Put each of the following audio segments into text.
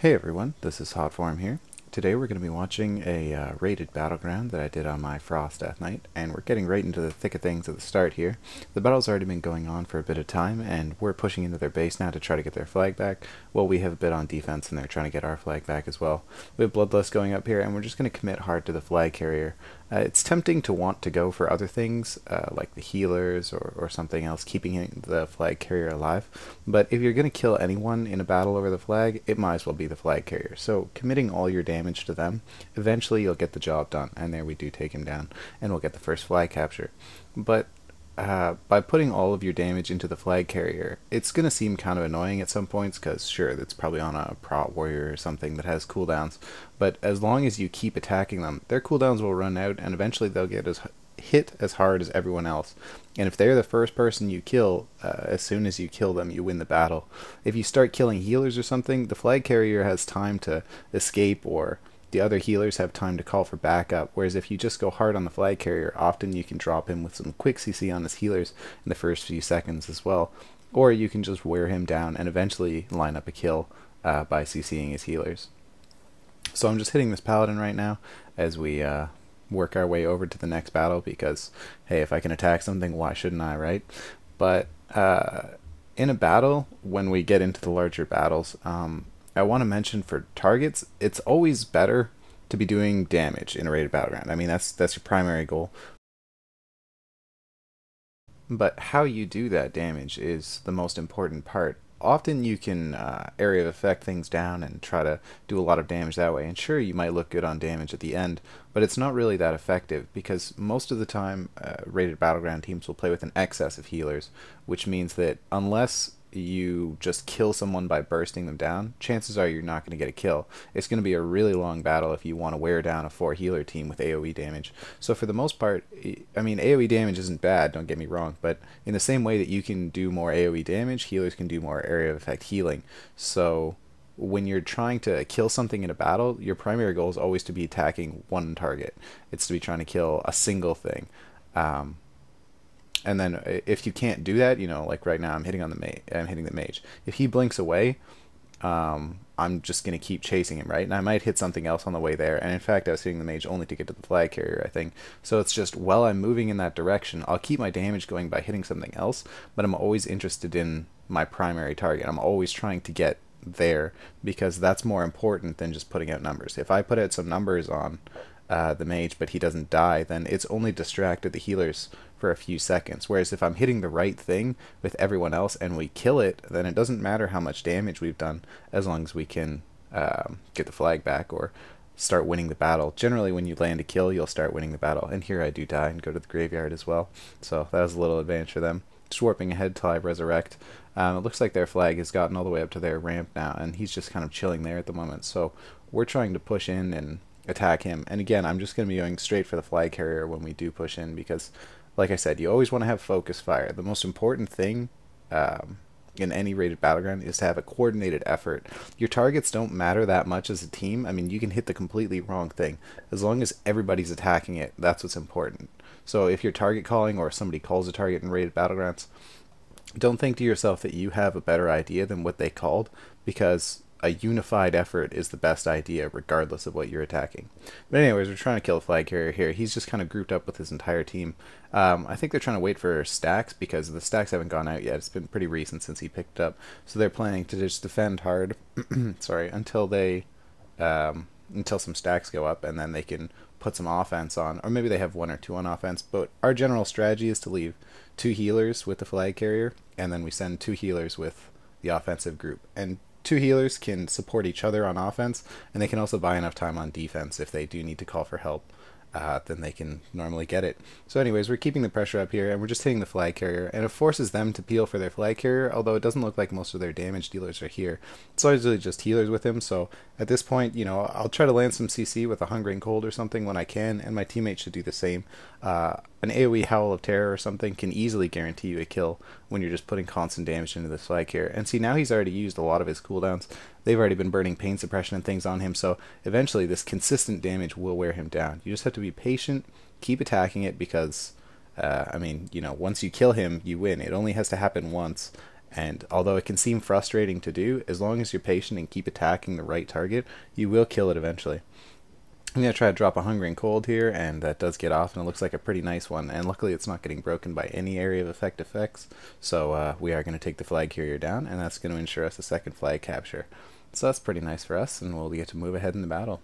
Hey everyone, this is Hotform here. Today we're going to be watching a rated battleground that I did on my Frost Death Knight, and we're getting right into the thick of things at the start here. The battle's already been going on for a bit of time, and we're pushing into their base now to try to get their flag back. Well, we have a bit on defense, and they're trying to get our flag back as well. We have Bloodlust going up here, and we're just going to commit hard to the flag carrier. It's tempting to want to go for other things, like the healers or something else, keeping the flag carrier alive. But if you're going to kill anyone in a battle over the flag, it might as well be the flag carrier. So committing all your damage to them, eventually you'll get the job done. And there we do take him down, and we'll get the first flag capture. But by putting all of your damage into the flag carrier, it's going to seem kind of annoying at some points, because sure, it's probably on a prot warrior or something that has cooldowns, but as long as you keep attacking them, their cooldowns will run out, and eventually they'll get hit as hard as everyone else. And if they're the first person you kill, as soon as you kill them, you win the battle. If you start killing healers or something, the flag carrier has time to escape, or the other healers have time to call for backup, whereas if you just go hard on the flag carrier, often you can drop him with some quick CC on his healers in the first few seconds as well, or you can just wear him down and eventually line up a kill by CCing his healers. So I'm just hitting this paladin right now as we work our way over to the next battle, because hey, if I can attack something, why shouldn't I, right? But in a battle, when we get into the larger battles, I want to mention for targets, it's always better to be doing damage in a rated battleground. I mean, that's your primary goal. But how you do that damage is the most important part. Often you can area of effect things down and try to do a lot of damage that way. And sure, you might look good on damage at the end, but it's not really that effective, because most of the time rated battleground teams will play with an excess of healers, which means that unless you just kill someone by bursting them down, chances are you're not going to get a kill. It's going to be a really long battle if you want to wear down a 4 healer team with AoE damage. So for the most part, I mean, AoE damage isn't bad, don't get me wrong, but in the same way that you can do more AoE damage, healers can do more area of effect healing. So when you're trying to kill something in a battle, your primary goal is always to be attacking one target. It's to be trying to kill a single thing. And then if you can't do that, like right now I'm hitting the mage. If he blinks away, I'm just gonna keep chasing him, right? And I might hit something else on the way there. And in fact, I was hitting the mage only to get to the flag carrier, I think. So it's just, while I'm moving in that direction, I'll keep my damage going by hitting something else, but I'm always interested in my primary target. I'm always trying to get there, because that's more important than just putting out numbers. If I put out some numbers on the mage, but he doesn't die, then it's only distracted the healers for a few seconds. Whereas if I'm hitting the right thing with everyone else and we kill it, then it doesn't matter how much damage we've done, as long as we can get the flag back or start winning the battle. Generally, when you land a kill, you'll start winning the battle. And here I do die and go to the graveyard as well. So that was a little advantage for them. Just warping ahead till I resurrect. It looks like their flag has gotten all the way up to their ramp now, and he's just kind of chilling there at the moment. So we're trying to push in and attack him. And again, I'm just going to be going straight for the flag carrier when we do push in, because like I said, you always want to have focus fire. The most important thing in any rated battleground is to have a coordinated effort. Your targets don't matter that much as a team. I mean, you can hit the completely wrong thing. As long as everybody's attacking it, that's what's important. So if you're target calling, or somebody calls a target in rated battlegrounds, don't think to yourself that you have a better idea than what they called, because a unified effort is the best idea regardless of what you're attacking. But anyways, we're trying to kill a flag carrier here. He's just kind of grouped up with his entire team. I think they're trying to wait for stacks, because the stacks haven't gone out yet. It's been pretty recent since he picked up. So they're planning to just defend hard sorry, until some stacks go up, and then they can put some offense on. Or maybe they have 1 or 2 on offense. But our general strategy is to leave 2 healers with the flag carrier, and then we send 2 healers with the offensive group. And 2 healers can support each other on offense, and they can also buy enough time on defense if they do need to call for help. Then they can normally get it. So anyways, we're keeping the pressure up here, and we're just hitting the flag carrier, and it forces them to peel for their flag carrier, although it doesn't look like most of their damage dealers are here. It's always really just healers with him, so at this point, I'll try to land some CC with a Hungering Cold or something when I can, and my teammates should do the same. An AoE Howl of Terror or something can easily guarantee you a kill when you're just putting constant damage into this flag carrier. And see, now he's already used a lot of his cooldowns. They've already been burning pain suppression and things on him, so eventually this consistent damage will wear him down. You just have to be patient, keep attacking it, because, I mean, once you kill him, you win. It only has to happen once, And although it can seem frustrating to do, as long as you're patient and keep attacking the right target, you will kill it eventually. I'm going to try to drop a Hungering Cold here, and that does get off, and it looks like a pretty nice one. And luckily it's not getting broken by any area of effect effects, so we are going to take the flag carrier down, and that's going to ensure us a second flag capture. So that's pretty nice for us, and we'll get to move ahead in the battle.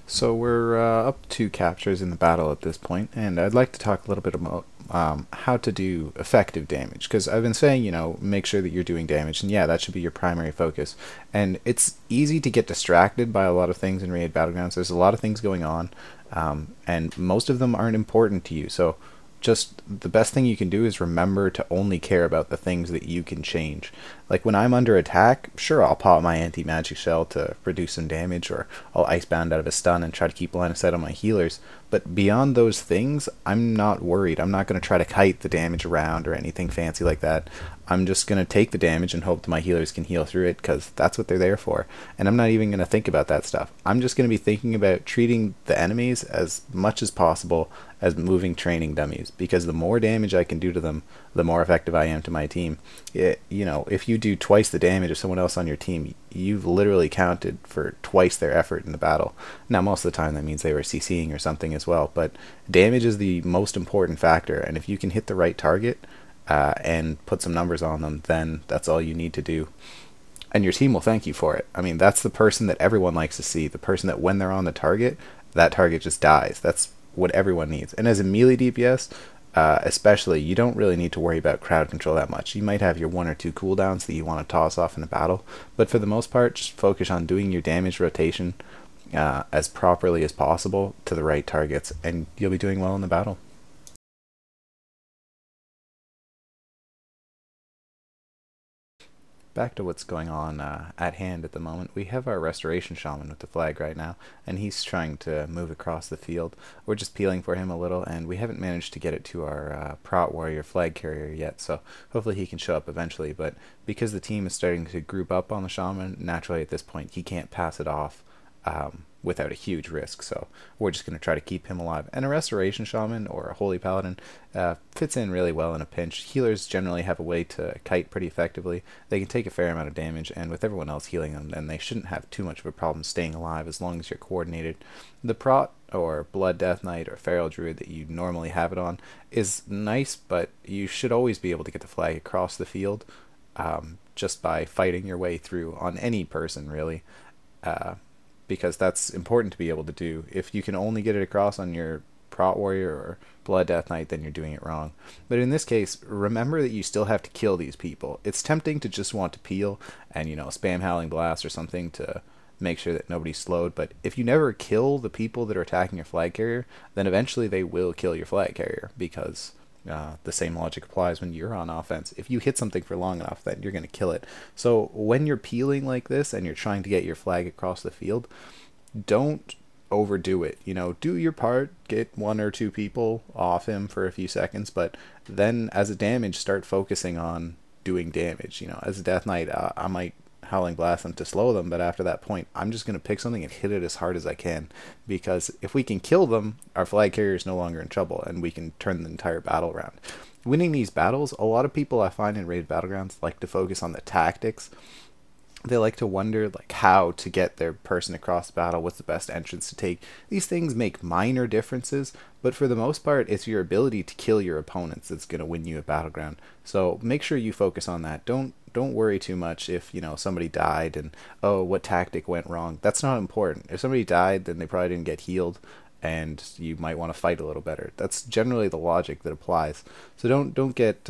So we're up 2 captures in the battle at this point, and I'd like to talk a little bit about how to do effective damage, because I've been saying, make sure that you're doing damage, and yeah, that should be your primary focus. And it's easy to get distracted by a lot of things in Raid Battlegrounds. There's a lot of things going on, and most of them aren't important to you, so just the best thing you can do is remember to only care about the things that you can change. Like when I'm under attack, sure, I'll pop my anti-magic shell to reduce some damage, or I'll icebound out of a stun and try to keep line of sight on my healers. But beyond those things, I'm not worried. I'm not going to try to kite the damage around or anything fancy like that. I'm just going to take the damage and hope that my healers can heal through it, because that's what they're there for. And I'm not even going to think about that stuff. I'm just going to be thinking about treating the enemies as much as possible as moving training dummies, because the more damage I can do to them, the more effective I am to my team. If you do twice the damage of someone else on your team, you've literally counted for twice their effort in the battle. Now, most of the time that means they were CCing or something as well, but damage is the most important factor, and if you can hit the right target and put some numbers on them, then that's all you need to do. And your team will thank you for it. I mean, that's the person that everyone likes to see, the person that when they're on the target, that target just dies. That's what everyone needs. And as a melee DPS, especially, you don't really need to worry about crowd control that much. You might have your 1 or 2 cooldowns that you want to toss off in a battle, but for the most part, just focus on doing your damage rotation as properly as possible to the right targets, and you'll be doing well in the battle. Back to what's going on at hand at the moment. We have our Restoration Shaman with the flag right now, and he's trying to move across the field. We're just peeling for him a little, and we haven't managed to get it to our Prot Warrior flag carrier yet, so hopefully he can show up eventually. But because the team is starting to group up on the Shaman, naturally at this point he can't pass it off without a huge risk, so we're just going to try to keep him alive. And a Restoration Shaman or a Holy Paladin fits in really well in a pinch. Healers generally have a way to kite pretty effectively. They can take a fair amount of damage, and with everyone else healing them, then they shouldn't have too much of a problem staying alive as long as you're coordinated. The Prot or Blood Death Knight or Feral Druid that you normally have it on is nice, but you should always be able to get the flag across the field just by fighting your way through on any person, really. Because that's important to be able to do. If you can only get it across on your Prot Warrior or Blood Death Knight, then you're doing it wrong. But in this case, remember that you still have to kill these people. It's tempting to just want to peel and, spam Howling Blast or something to make sure that nobody's slowed, but if you never kill the people that are attacking your flag carrier, then eventually they will kill your flag carrier, because the same logic applies when you're on offense. If you hit something for long enough, then you're going to kill it. So when you're peeling like this and you're trying to get your flag across the field, don't overdo it. Do your part, get 1 or 2 people off him for a few seconds, but then as a damage, start focusing on doing damage. As a Death Knight, I might Howling Blast them to slow them, but after that point, I'm just going to pick something and hit it as hard as I can, because if we can kill them, our flag carrier is no longer in trouble, and we can turn the entire battle around. Winning these battles, a lot of people I find in Raid Battlegrounds like to focus on the tactics. They like to wonder how to get their person across the battle, what's the best entrance to take. These things make minor differences, but for the most part, it's your ability to kill your opponents that's going to win you a battleground. So make sure you focus on that. Don't worry too much if somebody died and what tactic went wrong. That's not important. If somebody died, then they probably didn't get healed, and you might want to fight a little better. That's generally the logic that applies. So don't get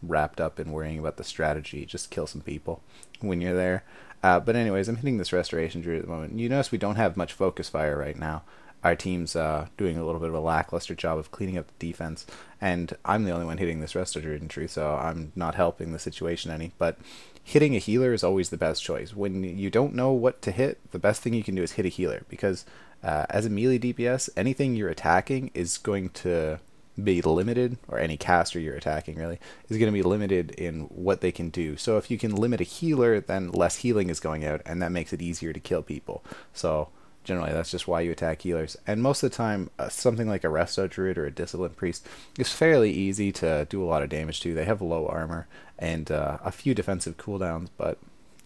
wrapped up in worrying about the strategy. Just kill some people when you're there. But anyways, I'm hitting this Restoration Druid at the moment. You notice we don't have much focus fire right now. Our team's doing a little bit of a lackluster job of cleaning up the defense, and I'm the only one hitting this Resto Druid in truth, so I'm not helping the situation any. But hitting a healer is always the best choice. When you don't know what to hit, the best thing you can do is hit a healer, because as a melee DPS, anything you're attacking is going to be limited, or any caster you're attacking really, is going to be limited in what they can do. So if you can limit a healer, then less healing is going out, and that makes it easier to kill people. So Generally, that's just why you attack healers. And most of the time, something like a Resto Druid or a Discipline Priest is fairly easy to do a lot of damage to. They have low armor and a few defensive cooldowns, but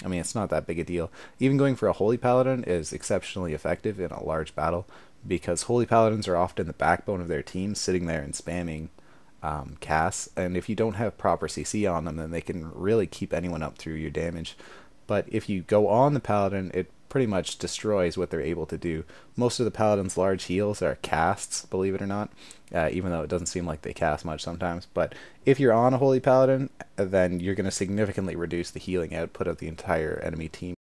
I mean, it's not that big a deal. Even going for a Holy Paladin is exceptionally effective in a large battle because Holy Paladins are often the backbone of their team, sitting there and spamming casts. And if you don't have proper CC on them, then they can really keep anyone up through your damage. But if you go on the Paladin, it pretty much destroys what they're able to do. Most of the Paladin's large heals are casts, believe it or not, even though it doesn't seem like they cast much sometimes. But if you're on a Holy Paladin, then you're going to significantly reduce the healing output of the entire enemy team.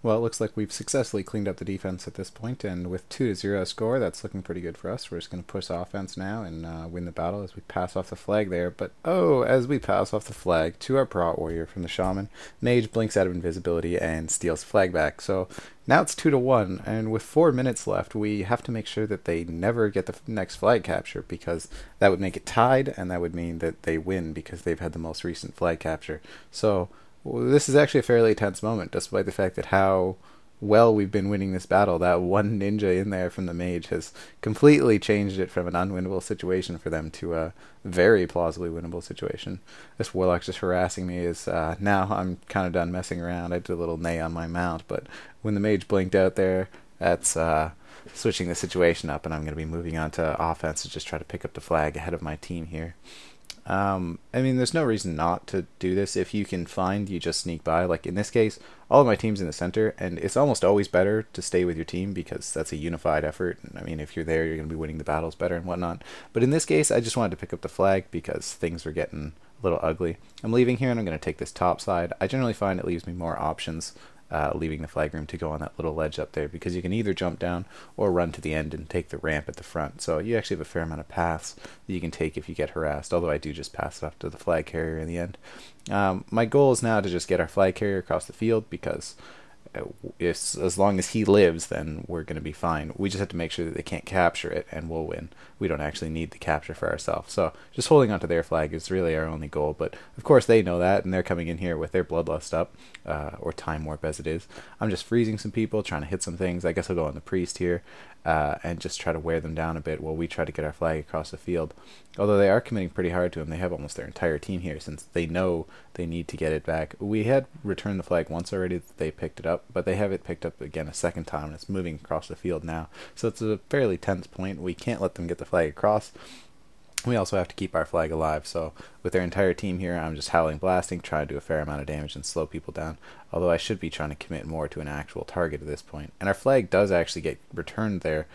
Well, it looks like we've successfully cleaned up the defense at this point, and with 2-0 score, that's looking pretty good for us. We're just going to push offense now and win the battle as we pass off the flag there. But, oh, as we pass off the flag to our Prot Warrior from the Shaman, Mage blinks out of invisibility and steals the flag back. So now it's 2-1, and with 4 minutes left, we have to make sure that they never get the next flag capture, because that would make it tied, and that would mean that they win because they've had the most recent flag capture. So well, this is actually a fairly tense moment, despite the fact that how well we've been winning this battle. That one ninja in there from the mage has completely changed it from an unwinnable situation for them to a very plausibly winnable situation. This warlock's just harassing me as now I'm kind of done messing around. I did a little neigh on my mount, but when the mage blinked out there, that's switching the situation up, and I'm going to be moving on to offense to just try to pick up the flag ahead of my team here. I mean, there's no reason not to do this. If you can find, you just sneak by. Like in this case, all of my team's in the center, and it's almost always better to stay with your team because that's a unified effort. And I mean, if you're there, you're going to be winning the battles better and whatnot. But in this case, I just wanted to pick up the flag because things were getting a little ugly. I'm leaving here, and I'm going to take this top side. I generally find it leaves me more options leaving the flag room to go on that little ledge up there, because you can either jump down or run to the end and take the ramp at the front. So you actually have a fair amount of paths that you can take if you get harassed, although I do just pass it off to the flag carrier in the end. My goal is now to just get our flag carrier across the field, because as long as he lives, then we're going to be fine. We just have to make sure that they can't capture it, and we'll win. We don't actually need the capture for ourselves. So just holding onto their flag is really our only goal. But of course they know that, and they're coming in here with their bloodlust up, or time warp as it is. I'm just freezing some people, trying to hit some things. I guess I'll go on the priest here and just try to wear them down a bit while we try to get our flag across the field. Although they are committing pretty hard to him. They have almost their entire team here, since they know they need to get it back. We had returned the flag once already. They picked it up, but they have it picked up again a second time, and it's moving across the field now. So it's a fairly tense point. We can't let them get the flag across. We also have to keep our flag alive, so with their entire team here, I'm just howling blasting, trying to do a fair amount of damage and slow people down, although I should be trying to commit more to an actual target at this point. And our flag does actually get returned there.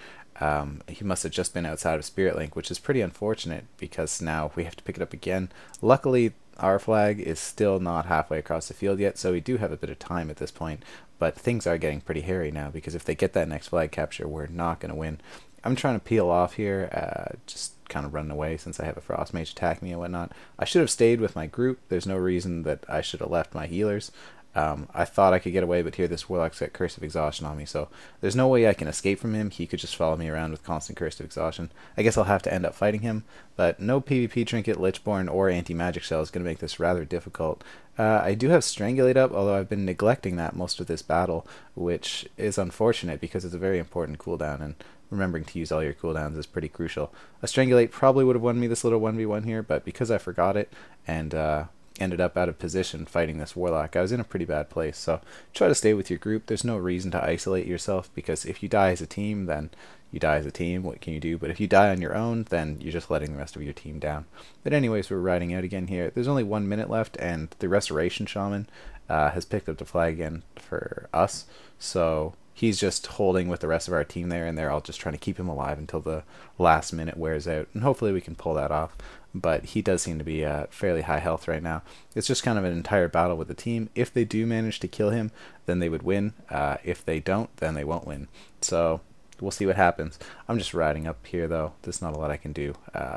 He must have just been outside of Spirit Link, which is pretty unfortunate, because now we have to pick it up again. Luckily, our flag is still not halfway across the field yet, so we do have a bit of time at this point, but things are getting pretty hairy now, because if they get that next flag capture, we're not going to win. I'm trying to peel off here, just kind of running away since I have a Frost Mage attack me and whatnot. I should have stayed with my group. There's no reason that I should have left my healers. I thought I could get away, but here this Warlock's got Curse of Exhaustion on me, so there's no way I can escape from him. He could just follow me around with constant Curse of Exhaustion. I guess I'll have to end up fighting him, but no PvP Trinket, Lichborn, or Anti-Magic Shell is going to make this rather difficult. I do have Strangulate up, although I've been neglecting that most of this battle, which is unfortunate because it's a very important cooldown, and remembering to use all your cooldowns is pretty crucial. A Strangulate probably would have won me this little 1v1 here, but because I forgot it and ended up out of position fighting this Warlock, I was in a pretty bad place. So try to stay with your group. There's no reason to isolate yourself, because if you die as a team, then you die as a team. What can you do? But if you die on your own, then you're just letting the rest of your team down. But anyways, we're riding out again here. There's only 1 minute left, and the Restoration Shaman has picked up the flag again for us. So he's just holding with the rest of our team there, and they're all just trying to keep him alive until the last minute wears out, and hopefully we can pull that off. But he does seem to be fairly high health right now. It's just kind of an entire battle with the team. If they do manage to kill him, then they would win. If they don't, then they won't win. So we'll see what happens. I'm just riding up here, though. There's not a lot I can do,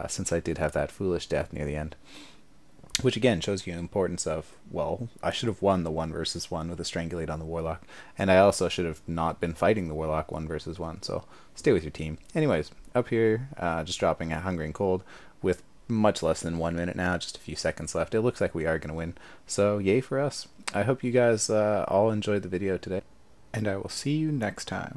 since I did have that foolish death near the end. Which again shows you the importance of, well, I should have won the 1 versus 1 with a Strangulate on the Warlock, and I also should have not been fighting the Warlock 1 versus 1, so stay with your team. Anyways, up here, just dropping at Hungry and Cold with much less than 1 minute now, just a few seconds left. It looks like we are going to win, so yay for us. I hope you guys all enjoyed the video today, and I will see you next time.